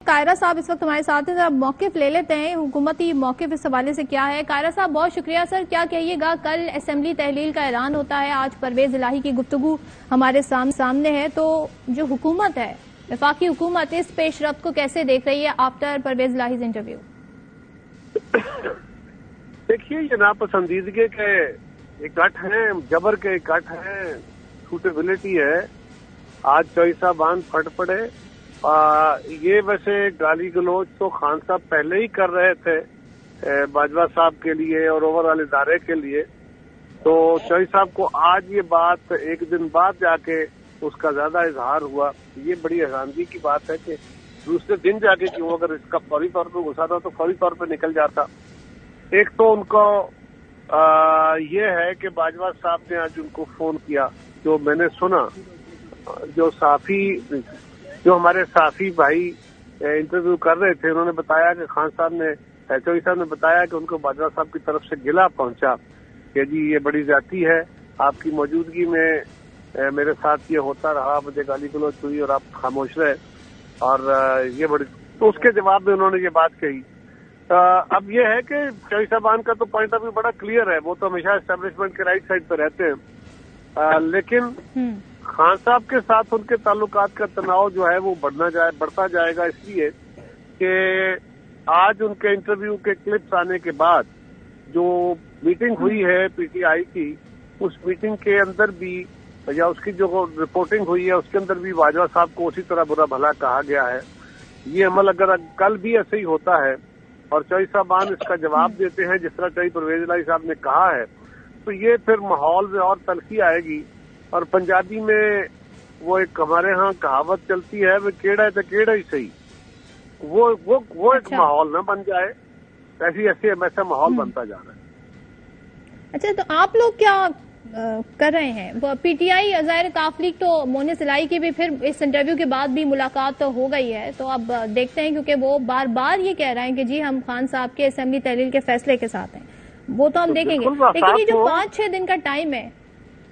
कायरा साहब इस वक्त हमारे साथ हैं, मौक़िफ़ ले लेते हैं, हुकूमती मौक़िफ़ इस हवाले से क्या है। कायरा साहब बहुत शुक्रिया। सर क्या कहिएगा, कल असेंबली तहलील का ऐलान होता है, आज परवेज़ इलाही की गुफ्तगू हमारे सामने है, तो जो हुकूमत है, वफाकी हुकूमत, इस पेशरफ्त को कैसे देख रही है आफ्टर परवेज़ इलाहीज़ इंटरव्यू? देखिए, ये नापसंदीदगी के इकट्ठ हैं, जबर के इकट्ठ हैं, सूटेबिलिटी है। आज चौई साहबान फट पड़े। ये वैसे गाली गलौज तो खान साहब पहले ही कर रहे थे बाजवा साहब के लिए और ओवरऑल इदारे के लिए, तो चौई साहब को आज ये बात एक दिन बाद जाके उसका ज्यादा इजहार हुआ। ये बड़ी हैरानगी की बात है कि दूसरे दिन जाके क्यों, अगर इसका फौरी तौर पर गुस्सा था तो फौरी तौर पर निकल जाता। एक तो उनको ये है कि बाजवा साहब ने आज उनको फोन किया, जो मैंने सुना, जो हमारे साफी भाई इंटरव्यू कर रहे थे, उन्होंने बताया कि खान साहब ने, चौधरी साहब ने बताया कि उनको बाजवा साहब की तरफ से गिला पहुंचा कि जी ये बड़ी ज्यादती है, आपकी मौजूदगी में मेरे साथ ये होता रहा, मुझे गाली गलौज हुई और आप खामोश रहे, और ये बड़ी, तो उसके जवाब में उन्होंने ये बात कही। अब ये है कि चौधरी साहबान का तो पॉइंट ऑफ व्यू बड़ा क्लियर है, वो तो हमेशा एस्टेब्लिशमेंट के राइट साइड पे रहते हैं, लेकिन खान साहब के साथ उनके ताल्लुकात का तनाव जो है वो बढ़ता जाएगा, इसलिए कि आज उनके इंटरव्यू के क्लिप्स आने के बाद जो मीटिंग हुई है पीटीआई की, उस मीटिंग के अंदर भी या उसकी जो रिपोर्टिंग हुई है उसके अंदर भी बाजवा साहब को उसी तरह बुरा भला कहा गया है। ये अमल अगर कल भी ऐसे ही होता है और चौधरी साहबान इसका जवाब देते हैं जिस तरह चौधरी परवेज़ इलाही साहब ने कहा है, तो ये फिर माहौल में और तलखी आएगी। और पंजाबी में वो एक हमारे यहाँ कहावत चलती है, वो केड़ा है तो केड़ा ही सही, वो एक माहौल न बन जाए, ऐसा माहौल बनता जा रहा है। अच्छा, तो आप लोग क्या कर रहे हैं? पीटीआई ज़ाहिर काफली तो मोनिस इलाही की भी फिर इस इंटरव्यू के बाद भी मुलाकात तो हो गई है, तो अब देखते हैं, क्योंकि वो बार बार ये कह रहे हैं कि जी हम खान साहब के असेंबली तहलील के फैसले के साथ हैं, वो तो हम देखेंगे। लेकिन ये जो 5-6 दिन का टाइम है,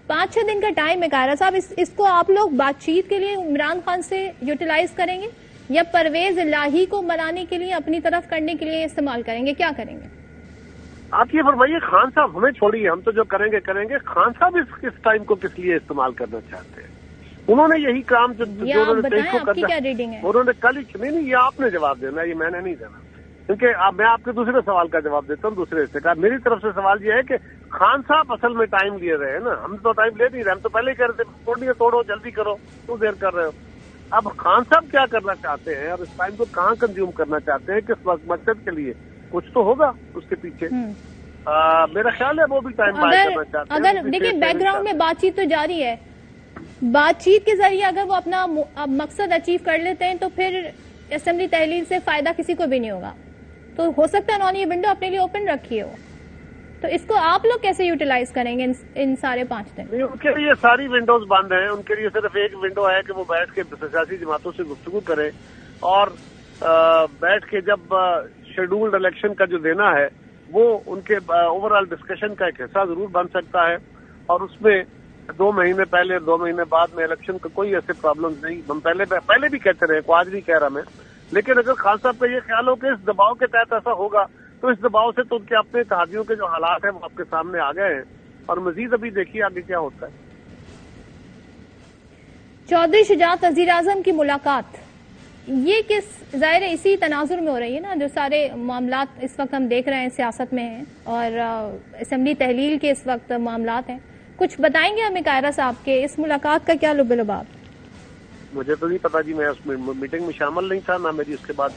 5-6 दिन का टाइम है कायरा साहब, इसको आप लोग बातचीत के लिए इमरान खान से यूटिलाइज करेंगे या परवेज इलाही को मनाने के लिए, अपनी तरफ करने के लिए इस्तेमाल करेंगे? क्या करेंगे आप ये फरमाइए। खान साहब हमें छोड़िए, हम तो जो करेंगे। खान साहब इस टाइम को किस लिए इस्तेमाल करना चाहते हैं? उन्होंने यही काम जो उन्होंने क्या रीडिंग है, उन्होंने कल ही नहीं, ये आपने जवाब देना, ये मैंने नहीं देना, क्योंकि मैं आपके दूसरे सवाल का जवाब देता हूँ दूसरे से कहा। मेरी तरफ से सवाल ये है कि खान साहब असल में टाइम ले रहे हैं ना, हम तो टाइम ले नहीं रहे, हम तो पहले ही कह रहे थे तोड़ो जल्दी करो, क्यों देर कर रहे हो। अब खान साहब क्या करना चाहते हैं और इस टाइम को कहाँ कंज्यूम करना चाहते हैं, किस मकसद के लिए, कुछ तो होगा उसके पीछे। मेरा ख्याल है वो भी टाइम बाय करना चाहते हैं। अगर देखिए बैकग्राउंड में बातचीत तो जारी है, बातचीत के जरिए अगर वो अपना मकसद अचीव कर लेते हैं तो फिर असेंबली तहलील से फायदा किसी को भी नहीं होगा। तो हो सकता है उन्होंने ये विंडो अपने लिए ओपन रखी हो, तो इसको आप लोग कैसे यूटिलाइज करेंगे इन सारे 5 दिन? उनके लिए सारी विंडोज बंद हैं, उनके लिए सिर्फ एक विंडो है कि वो बैठ के सियासी जमातों से गुफ्तगू करें और बैठ के जब शेड्यूल्ड इलेक्शन का जो देना है वो उनके ओवरऑल डिस्कशन का एक हिस्सा जरूर बन सकता है, और उसमें 2 महीने पहले 2 महीने बाद में इलेक्शन का कोई ऐसे प्रॉब्लम नहीं। हम पहले भी कहते रहे, को आज नहीं कह रहा मैं, लेकिन अगर खान साहब का ये ख्याल हो कि इस दबाव के तहत ऐसा होगा, तो इस दबाव से तो उनके अपने इत्तेहादियों के जो हालात हैं वो आपके सामने आ गए हैं, और मजीद अभी देखिए आगे क्या होता है। चौधरी शुजात वज़ीर आज़म की मुलाकात, ये किस ज़ाहिर इसी तनाजुर में हो रही है ना, जो सारे मामलात इस वक्त हम देख रहे हैं सियासत में हैं और असेंबली तहलील के इस वक्त मामलात हैं। कुछ बताएंगे हमें कायरा साहब के इस मुलाकात का क्या लुब-ए-लुबाब? मुझे तो नहीं पता जी, मैं उस मीटिंग में शामिल नहीं था, ना मेरी उसके बाद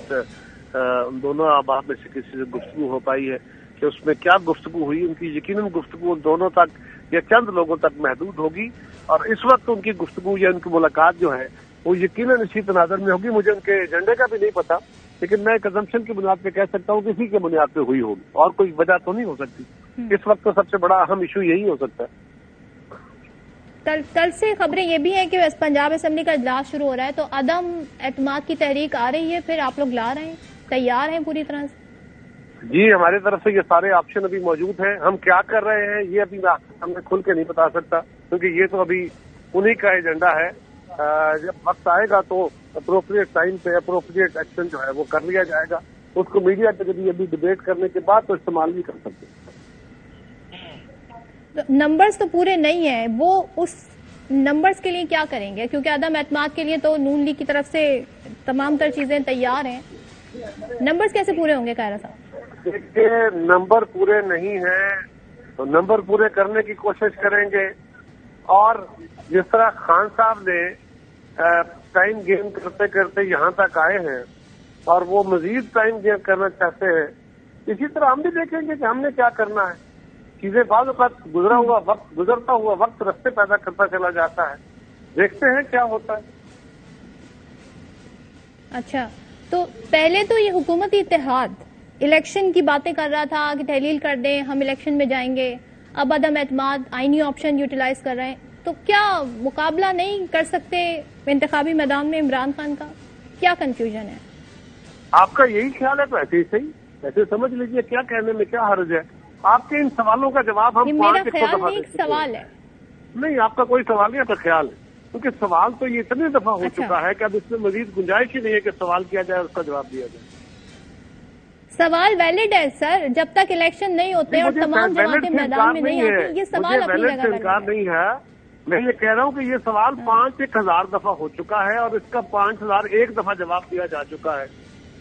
उन दोनों अहबाब में से किसी से गुफ्तगू हो पाई है कि उसमें क्या गुफ्तगू हुई। उनकी यकीनन गुफ्तगू उन दोनों तक या चंद लोगों तक महदूद होगी, और इस वक्त उनकी गुफ्तगू या उनकी मुलाकात जो है वो यकीनन इसी तनाज़ुर में होगी। मुझे उनके एजेंडे का भी नहीं पता, लेकिन मैं एक अजम्पशन की बुनियाद पे कह सकता हूँ कि इसी के बुनियाद पे हुई होगी, और कोई वजह तो नहीं हो सकती। इस वक्त तो सबसे बड़ा अहम इशू यही हो सकता है। कल से खबरें ये भी हैं कि पंजाब असेंबली का इजलास शुरू हो रहा है, तो अदम एतमाद की तहरीक आ रही है, फिर आप लोग ला रहे हैं, तैयार हैं पूरी तरह से? जी, हमारी तरफ से ये सारे ऑप्शन अभी मौजूद हैं। हम क्या कर रहे हैं ये अभी मैं खुल के नहीं बता सकता, क्योंकि ये तो अभी उन्हीं का एजेंडा है। जब वक्त आएगा तो अप्रोप्रिएट टाइम पे अप्रोप्रिएट एक्शन जो है वो कर लिया जाएगा। उसको मीडिया के जरिए अभी डिबेट करने के बाद तो इस्तेमाल भी कर सकते हैं। नंबर्स तो पूरे नहीं है, वो उस नंबर्स के लिए क्या करेंगे? क्योंकि अदम एतमाद के लिए तो नून लीग की तरफ से तमाम तर चीजें तैयार हैं, नंबर्स कैसे पूरे होंगे कायरा साहब? देखिए, नंबर पूरे नहीं हैं तो नंबर पूरे करने की कोशिश करेंगे। और जिस तरह खान साहब ने टाइम गेन करते करते यहाँ तक आए हैं और वो मजीद टाइम गेन करना चाहते हैं, इसी तरह हम भी देखेंगे कि हमने क्या करना है। चीजें बाद वक्त गुजरता हुआ वक्त रास्ते पैदा करता चला जाता है, देखते हैं क्या होता है। अच्छा, तो पहले तो ये हुकूमती इत्तेहाद इलेक्शन की बातें कर रहा था कि तहलील कर दें, हम इलेक्शन में जाएंगे। अब अदम एतमाद आईनी ऑप्शन यूटिलाइज कर रहे हैं, तो क्या मुकाबला नहीं कर सकते इंतखाबी मैदान में इमरान खान का? क्या कंफ्यूजन है आपका? यही ख्याल है तो ऐसे ही सही, ऐसे समझ लीजिए, क्या कहने में क्या हर्ज है। आपके इन सवालों का जवाब हम मेरा ख्याल नहीं, एक सवाल है। नहीं, आपका कोई सवाल नहीं, आपका ख्याल है, क्योंकि सवाल तो ये इतनी दफा हो चुका है कि अब इसमें मजीद गुंजाइश ही नहीं है कि सवाल किया जाए उसका जवाब दिया जाए। सवाल वैलिड है सर, जब तक इलेक्शन नहीं होते और तमाम जमातें मैदान में नहीं आती, ये सवाल अपनी जगह इनकार नहीं है। मैं ये कह रहा हूँ कि ये सवाल 5,000 दफा हो चुका है और इसका 5,001 दफा जवाब दिया जा चुका है।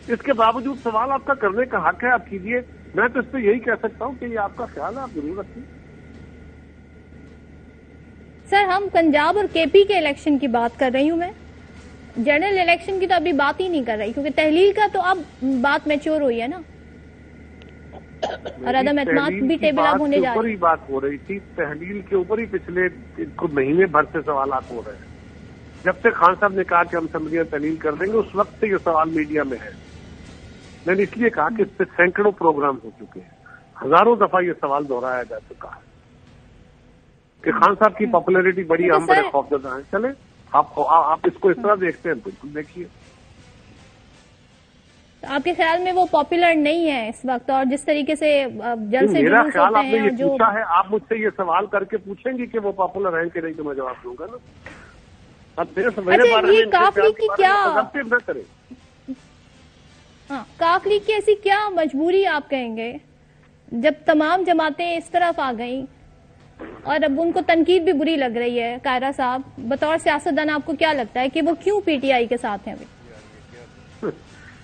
इसके बावजूद सवाल आपका करने का हक है, आप कीजिए। मैं तो इस पर यही कह सकता हूँ कि ये आपका ख्याल है, आप जरूर रखिए। सर, हम पंजाब और केपी के इलेक्शन की बात कर रही हूँ मैं, जनरल इलेक्शन की तो अभी बात ही नहीं कर रही, क्योंकि तहलील का तो अब बात मैच्योर हुई है ना, और अदम एतमाद भी टेबल अप होने जा रही है। बात हो रही थी तहलील के ऊपर ही, पिछले महीने भर से सवालात हो रहे हैं। जब से खान साहब ने कहा कि हम असम्बलियां तहलील कर देंगे, उस वक्त से ये सवाल मीडिया में है। मैंने इसलिए कहा कि इस पे सैकड़ों प्रोग्राम हो चुके हैं, हजारों दफा ये सवाल दोहराया जा चुका है कि खान साहब की पॉपुलैरिटी बड़ी, हम बड़े खौफजदा हैं। चले, आप इसको इस तरह देखते हैं, बिल्कुल देखिए। आपके ख्याल में वो पॉपुलर नहीं है इस वक्त? और जिस तरीके से जल से मेरा ख्याल, होते आपने हैं ये जो पूछा है, आप मुझसे ये सवाल करके पूछेंगे कि वो पॉपुलर हैं कि नहीं, तो मैं जवाब दूंगा ना। ये काफ लीग की क्या, न करें। हाँ, काफ लीग की ऐसी क्या मजबूरी आप कहेंगे जब तमाम जमातें इस तरफ आ गई और अब उनको तनकीद भी बुरी लग रही है? कायरा साहब, बतौर सियासतदान आपको क्या लगता है कि वो क्यों पीटीआई के साथ हैं अभी?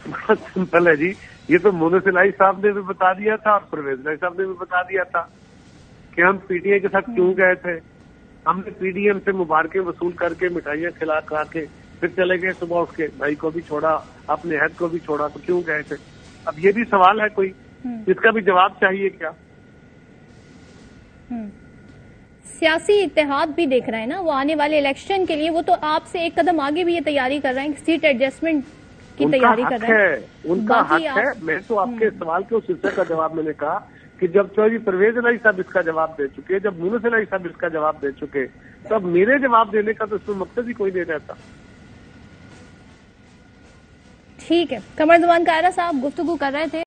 बहुत सिंपल है जी, ये तो मोनस इलाही साहब ने भी बता दिया था और परवेज इलाही साहब ने भी बता दिया था कि हम पीटीआई के साथ क्यों गए थे। हमने पीडीएम से मुबारकें वसूल करके, मिठाइयां खिला खा के फिर चले गए, सुबह उठ के भाई को भी छोड़ा, अपने अहद को भी छोड़ा, तो क्यों गए थे? अब ये भी सवाल है कोई, इसका भी जवाब चाहिए क्या? सियासी इत्तेहाद भी देख रहे हैं ना वो आने वाले इलेक्शन के लिए, वो तो आपसे एक कदम आगे भी ये तैयारी कर रहे हैं, सीट एडजस्टमेंट की तैयारी कर रहे हैं। उनका हक है। मैं तो आपके सवाल के उस हिस्से का जवाब मैंने कहा कि जब चौधरी परवेज इलाही साहब इसका जवाब दे चुके, जब मोनस इलाही साहब इसका जवाब दे चुके, तो अब मेरे जवाब देने का तो इसमें मकसद ही कोई नहीं रहता। ठीक है, कमर जमान कायरा साहब गुफ्तगू कर रहे थे।